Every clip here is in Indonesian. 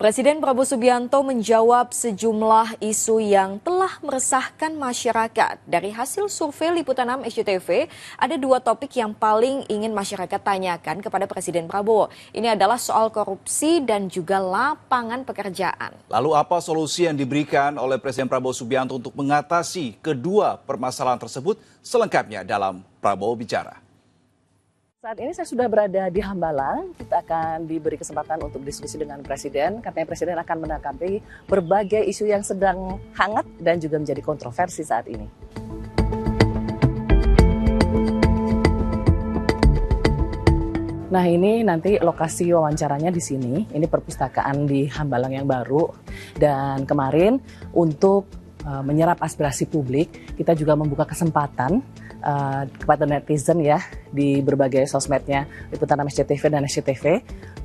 Presiden Prabowo Subianto menjawab sejumlah isu yang telah meresahkan masyarakat. Dari hasil survei Liputan 6 SCTV, ada dua topik yang paling ingin masyarakat tanyakan kepada Presiden Prabowo. Ini adalah soal korupsi dan juga lapangan pekerjaan. Lalu apa solusi yang diberikan oleh Presiden Prabowo Subianto untuk mengatasi kedua permasalahan tersebut? Selengkapnya dalam Prabowo Bicara. Saat ini saya sudah berada di Hambalang, kita akan diberi kesempatan untuk diskusi dengan Presiden. Katanya Presiden akan menanggapi berbagai isu yang sedang hangat dan juga menjadi kontroversi saat ini. Nah, ini nanti lokasi wawancaranya di sini. Ini perpustakaan di Hambalang yang baru. Dan kemarin untuk menyerap aspirasi publik, kita juga membuka kesempatan kepada netizen ya di berbagai sosmednya Liputan 6 SCTV dan SCTV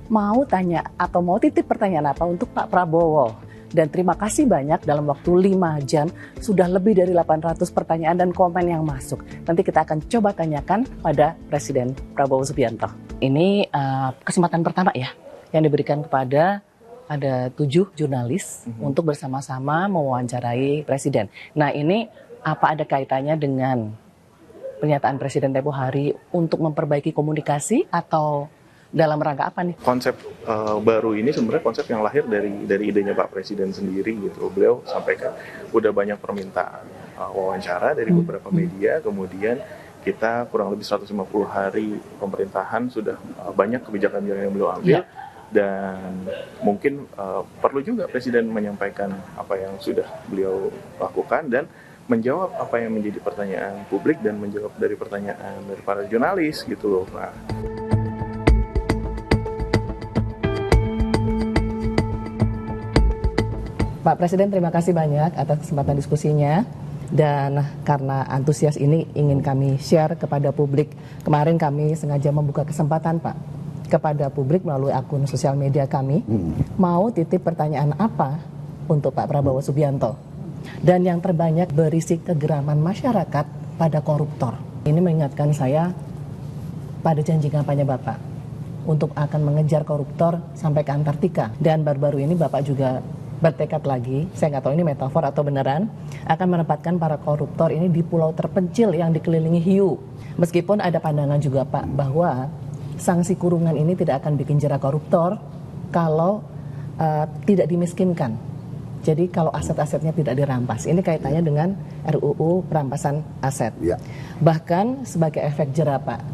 mau tanya atau mau titip pertanyaan apa untuk Pak Prabowo. Dan terima kasih banyak, dalam waktu 5 jam sudah lebih dari 800 pertanyaan dan komen yang masuk. Nanti kita akan coba tanyakan pada Presiden Prabowo Subianto. Ini kesempatan pertama ya yang diberikan kepada ada 7 jurnalis untuk bersama-sama mewawancarai Presiden. Nah, ini apa ada kaitannya dengan pernyataan Presiden tempo hari untuk memperbaiki komunikasi atau dalam rangka apa nih? Konsep baru ini sebenarnya konsep yang lahir dari idenya Pak Presiden sendiri gitu. Beliau sampaikan udah banyak permintaan wawancara dari beberapa media, kemudian kita kurang lebih 150 hari pemerintahan sudah banyak kebijakan yang beliau ambil. Dan mungkin perlu juga Presiden menyampaikan apa yang sudah beliau lakukan dan menjawab apa yang menjadi pertanyaan publik dan menjawab dari pertanyaan dari para jurnalis gitu loh. Nah. Pak Presiden, terima kasih banyak atas kesempatan diskusinya. Dan karena antusias ini ingin kami share kepada publik. Kemarin kami sengaja membuka kesempatan Pak kepada publik melalui akun sosial media kami. Mau titip pertanyaan apa untuk Pak Prabowo Subianto? Dan yang terbanyak berisi kegeraman masyarakat pada koruptor. Ini mengingatkan saya pada janji kampanye Bapak untuk akan mengejar koruptor sampai ke Antartika. Dan baru-baru ini Bapak juga bertekad lagi, saya nggak tahu ini metafor atau beneran, akan menempatkan para koruptor ini di pulau terpencil yang dikelilingi hiu. Meskipun ada pandangan juga Pak bahwa sanksi kurungan ini tidak akan bikin jera koruptor kalau tidak dimiskinkan. Jadi kalau aset-asetnya tidak dirampas, ini kaitannya dengan RUU perampasan aset. Ya. Bahkan sebagai efek jera Pak,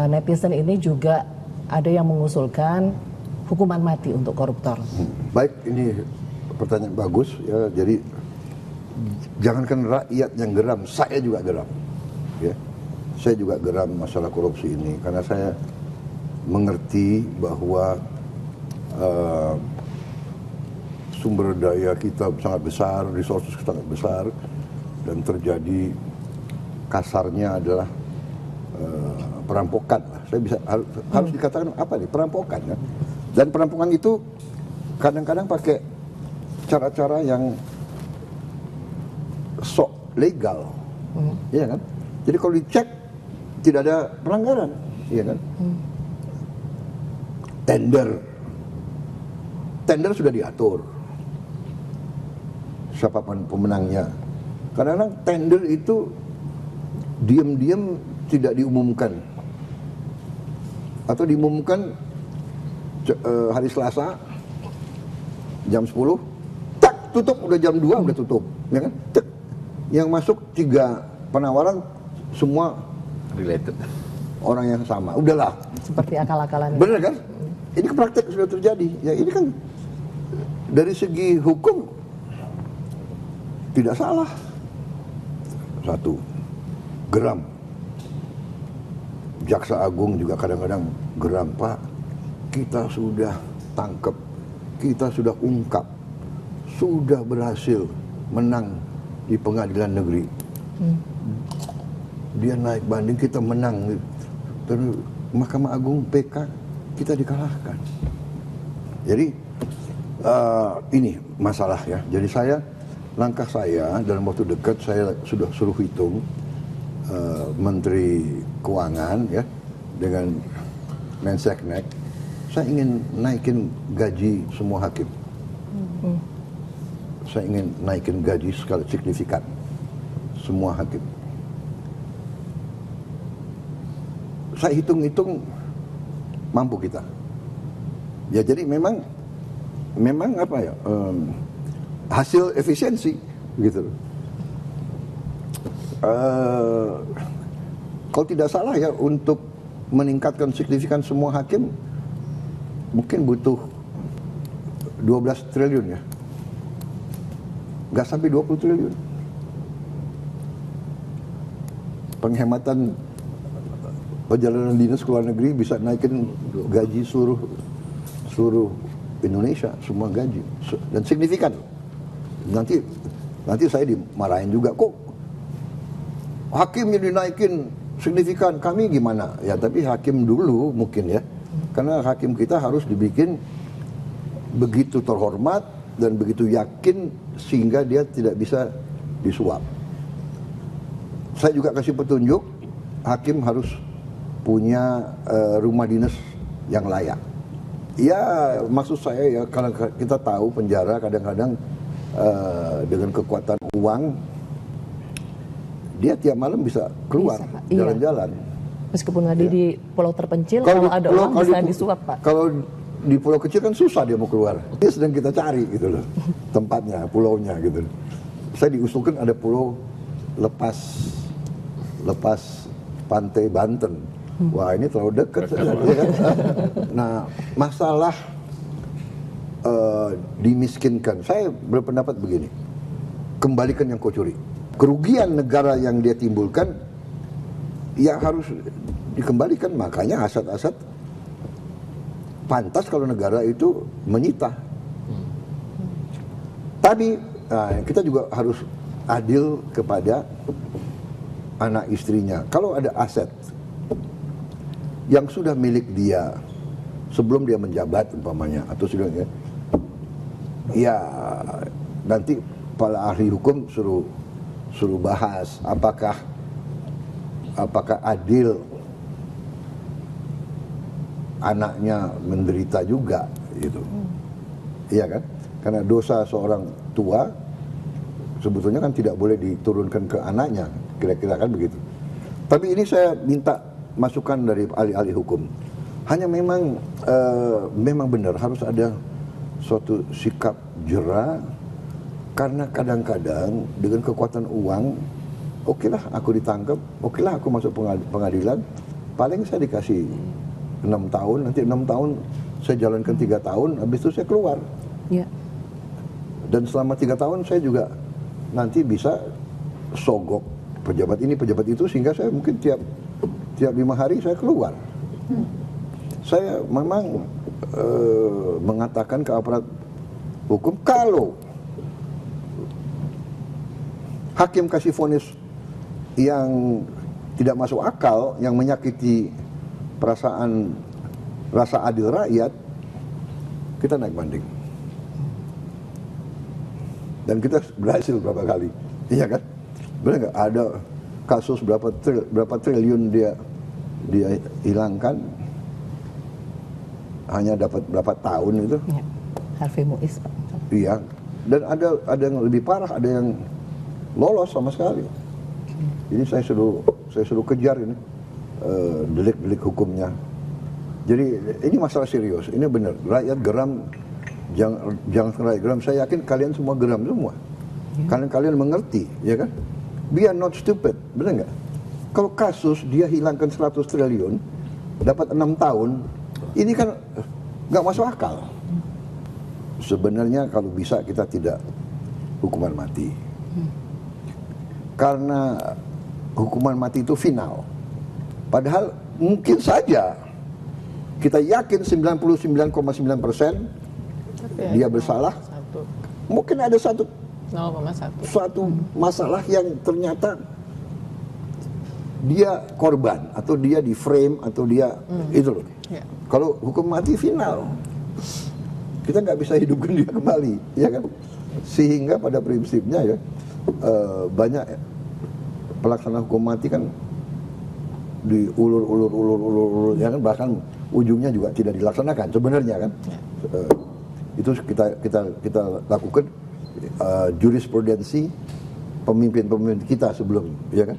netizen ini juga ada yang mengusulkan hukuman mati untuk koruptor. Baik, ini pertanyaan bagus ya. Jadi jangankan rakyat yang geram, saya juga geram. Ya, saya juga geram masalah korupsi ini karena saya mengerti bahwa sumber daya kita sangat besar, resources sangat besar, dan terjadi kasarnya adalah perampokan. Saya bisa harus dikatakan apa nih, perampokan ya. Dan perampokan itu kadang-kadang pakai cara-cara yang sok legal, iya kan? Jadi kalau dicek tidak ada pelanggaran, iya kan? Tender sudah diatur. Siapapun pemenangnya. Kadang-kadang tender itu diam-diam tidak diumumkan. Atau diumumkan hari Selasa jam 10, tak tutup, udah jam 2 udah tutup, ya kan? Cek. Yang masuk 3 penawaran semua Related. Orang yang sama. Udahlah. Seperti akal-akalan. Benar kan? Ini praktek sudah terjadi. Ya ini kan dari segi hukum tidak salah. Satu, geram. Jaksa Agung juga kadang-kadang geram, Pak. Kita sudah tangkap, kita sudah ungkap, sudah berhasil menang di pengadilan negeri. Dia naik banding, kita menang. Terus Mahkamah Agung PK kita dikalahkan. Jadi ini masalah ya. Jadi langkah saya dalam waktu dekat saya sudah suruh hitung Menteri Keuangan ya dengan Menseknek. Saya ingin naikin gaji semua hakim. Saya ingin naikin gaji skala signifikan semua hakim. Saya hitung-hitung mampu kita. Ya jadi memang apa ya, hasil efisiensi gitu. Kalau tidak salah ya, untuk meningkatkan signifikan semua hakim mungkin butuh 12 triliun ya. Nggak sampai 20 triliun. Penghematan perjalanan dinas ke luar negeri bisa naikin gaji seluruh Indonesia, semua gaji, dan signifikan. Nanti saya dimarahin juga, kok hakimnya dinaikin signifikan, kami gimana? Ya tapi hakim dulu mungkin ya, karena hakim kita harus dibikin begitu terhormat dan begitu yakin sehingga dia tidak bisa disuap. Saya juga kasih petunjuk, hakim harus punya rumah dinas yang layak. Ya maksud saya ya, kalau kita tahu penjara kadang-kadang dengan kekuatan uang dia tiap malam bisa keluar jalan-jalan. Meskipun nggak di pulau terpencil, kalau ada uang bisa disuap, Pak. Kalau di pulau kecil kan susah dia mau keluar. Ini sedang kita cari gitu loh, tempatnya, pulaunya gitu. Saya diusulkan ada pulau lepas pantai Banten. Wah ini terlalu dekat. Ya kan? Nah masalah dimiskinkan, saya berpendapat begini, kembalikan yang kau curi. Kerugian negara yang dia timbulkan ya harus dikembalikan. Makanya aset-aset pantas kalau negara itu menyita. Tapi kita juga harus adil kepada anak istrinya. Kalau ada aset yang sudah milik dia sebelum dia menjabat umpamanya, atau sudah ya nanti para ahli hukum suruh bahas apakah adil anaknya menderita juga gitu. Iya kan? Karena dosa seorang tua sebetulnya kan tidak boleh diturunkan ke anaknya, kira-kira kan begitu. Tapi ini saya minta masukan dari ahli-ahli hukum. Hanya memang benar harus ada suatu sikap jera, karena kadang-kadang dengan kekuatan uang, okelah aku ditangkap, okelah aku masuk pengadilan, paling saya dikasih 6 tahun, nanti 6 tahun saya jalankan 3 tahun, habis itu saya keluar. Ya. Dan selama 3 tahun saya juga nanti bisa sogok pejabat ini, pejabat itu, sehingga saya mungkin tiap 5 hari saya keluar. Saya memang mengatakan ke aparat hukum, kalau hakim kasih vonis yang tidak masuk akal, yang menyakiti perasaan rasa adil rakyat, kita naik banding. Dan kita berhasil berapa kali, iya kan? Benar nggak? Ada kasus berapa triliun dia hilangkan, hanya dapat berapa tahun itu? Ya, Harvey Muiz, Pak. Iya. Dan ada yang lebih parah, ada yang lolos sama sekali. Jadi saya suruh kejar ini delik-delik hukumnya. Jadi ini masalah serius. Ini benar. Rakyat geram, jangan rakyat geram. Saya yakin kalian semua geram semua. Karena kalian mengerti, ya kan? We are not stupid, benar nggak? Kalau kasus dia hilangkan 100 triliun, dapat 6 tahun, ini kan nggak masuk akal. Sebenarnya kalau bisa kita tidak hukuman mati. Karena hukuman mati itu final. Padahal mungkin saja kita yakin 99,9% dia bersalah. Mungkin ada suatu masalah yang ternyata dia korban, atau dia di frame, atau dia itu loh. Kalau hukum mati final, kita nggak bisa hidupkan dia kembali, ya kan? Sehingga pada prinsipnya ya banyak pelaksana hukum mati kan diulur, ya kan, bahkan ujungnya juga tidak dilaksanakan sebenarnya kan. Itu kita lakukan jurisprudensi pemimpin-pemimpin kita sebelum, ya kan?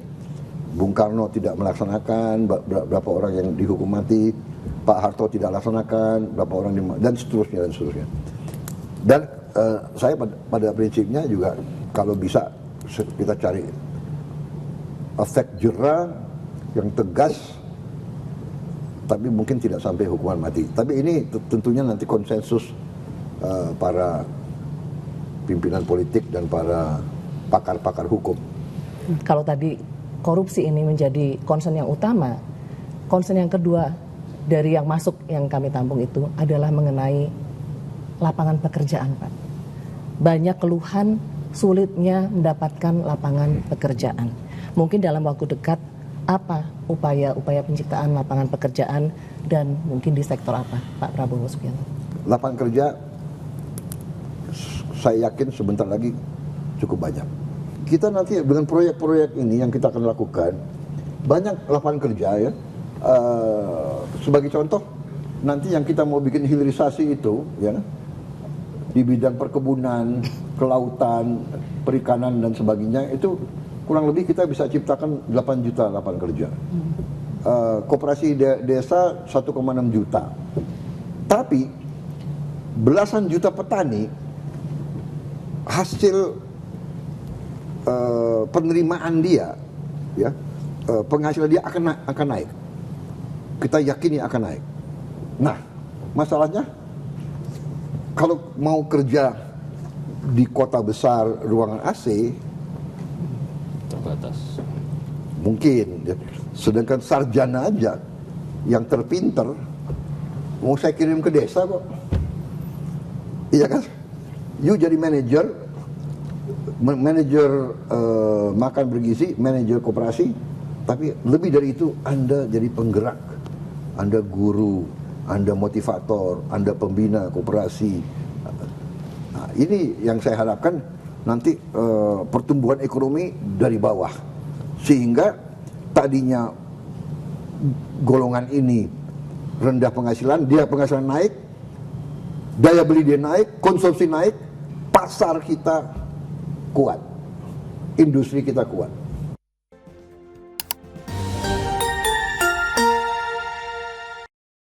Bung Karno tidak melaksanakan, berapa orang yang dihukum mati, Pak Harto tidak laksanakan, berapa orang dan seterusnya dan seterusnya. Dan saya pada prinsipnya juga kalau bisa kita cari efek jera yang tegas, tapi mungkin tidak sampai hukuman mati. Tapi ini tentunya nanti konsensus para pimpinan politik dan para pakar-pakar hukum. Kalau tadi korupsi ini menjadi concern yang utama, concern yang kedua dari yang masuk yang kami tampung itu adalah mengenai lapangan pekerjaan, Pak. Banyak keluhan sulitnya mendapatkan lapangan pekerjaan. Mungkin dalam waktu dekat apa upaya penciptaan lapangan pekerjaan dan mungkin di sektor apa, Pak Prabowo Subianto? Lapangan kerja saya yakin sebentar lagi cukup banyak. Kita nanti dengan proyek-proyek ini yang kita akan lakukan, banyak lapangan kerja ya. Sebagai contoh, nanti yang kita mau bikin hilirisasi itu, ya, di bidang perkebunan, kelautan, perikanan dan sebagainya, itu kurang lebih kita bisa ciptakan 8 juta lapangan kerja. Koperasi desa 1,6 juta. Tapi belasan juta petani hasil penerimaan dia, ya, penghasilan dia akan naik. Kita yakini akan naik. Nah, masalahnya kalau mau kerja di kota besar ruangan AC terbatas. Mungkin, ya. Sedangkan sarjana aja yang terpinter mau saya kirim ke desa kok. Iya kan? You jadi manajer makan bergizi, manajer koperasi, tapi lebih dari itu Anda jadi penggerak, Anda guru, Anda motivator, Anda pembina koperasi. Nah, ini yang saya harapkan nanti pertumbuhan ekonomi dari bawah, sehingga tadinya golongan ini rendah penghasilan, dia penghasilan naik, daya beli dia naik, konsumsi naik, pasar kita kuat, industri kita kuat.